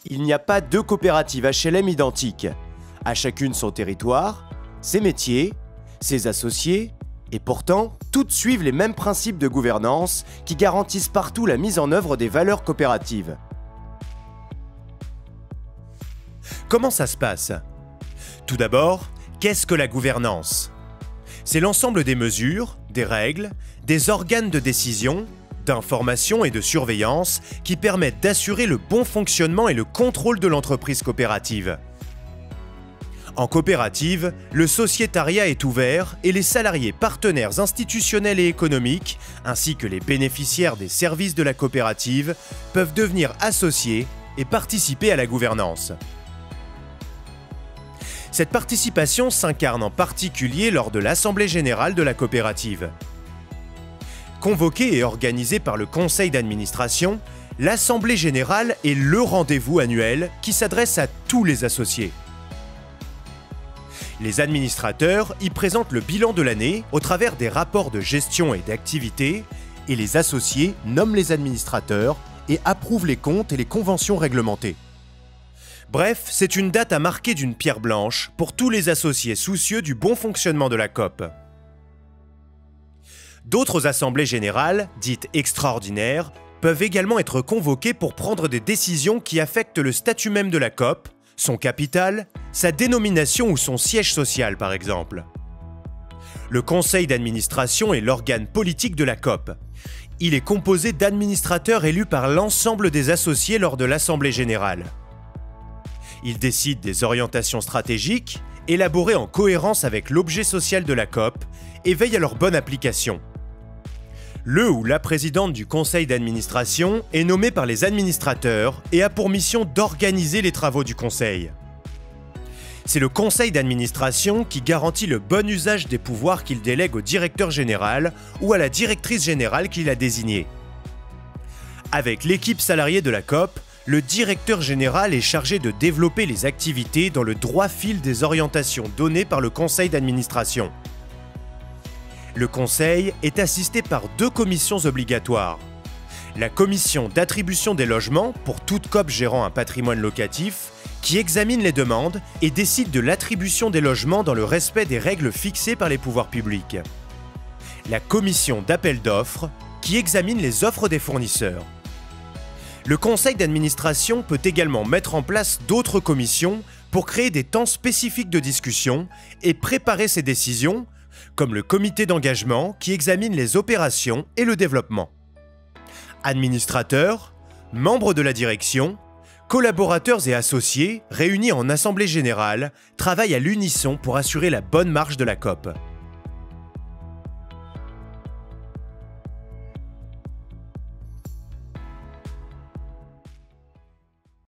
Il n'y a pas deux coopératives HLM identiques. À chacune son territoire, ses métiers, ses associés, et pourtant, toutes suivent les mêmes principes de gouvernance qui garantissent partout la mise en œuvre des valeurs coopératives. Comment ça se passe? Tout d'abord, qu'est-ce que la gouvernance? C'est l'ensemble des mesures, des règles, des organes de décision, d'information et de surveillance qui permettent d'assurer le bon fonctionnement et le contrôle de l'entreprise coopérative. En coopérative, le sociétariat est ouvert et les salariés partenaires institutionnels et économiques, ainsi que les bénéficiaires des services de la coopérative, peuvent devenir associés et participer à la gouvernance. Cette participation s'incarne en particulier lors de l'Assemblée générale de la coopérative. Convoquée et organisée par le conseil d'administration, l'Assemblée générale est le rendez-vous annuel qui s'adresse à tous les associés. Les administrateurs y présentent le bilan de l'année au travers des rapports de gestion et d'activité, et les associés nomment les administrateurs et approuvent les comptes et les conventions réglementées. Bref, c'est une date à marquer d'une pierre blanche pour tous les associés soucieux du bon fonctionnement de la COP. D'autres assemblées générales, dites extraordinaires, peuvent également être convoquées pour prendre des décisions qui affectent le statut même de la COP, son capital, sa dénomination ou son siège social par exemple. Le conseil d'administration est l'organe politique de la COP. Il est composé d'administrateurs élus par l'ensemble des associés lors de l'assemblée générale. Il décide des orientations stratégiques, élaborées en cohérence avec l'objet social de la COP, et veille à leur bonne application. Le ou la présidente du conseil d'administration est nommée par les administrateurs et a pour mission d'organiser les travaux du conseil. C'est le conseil d'administration qui garantit le bon usage des pouvoirs qu'il délègue au directeur général ou à la directrice générale qu'il a désignée. Avec l'équipe salariée de la COP, le directeur général est chargé de développer les activités dans le droit fil des orientations données par le conseil d'administration. Le conseil est assisté par deux commissions obligatoires. La commission d'attribution des logements pour toute COP gérant un patrimoine locatif qui examine les demandes et décide de l'attribution des logements dans le respect des règles fixées par les pouvoirs publics. La commission d'appel d'offres qui examine les offres des fournisseurs. Le conseil d'administration peut également mettre en place d'autres commissions pour créer des temps spécifiques de discussion et préparer ces décisions, comme le comité d'engagement qui examine les opérations et le développement. Administrateurs, membres de la direction, collaborateurs et associés réunis en assemblée générale travaillent à l'unisson pour assurer la bonne marche de la COP.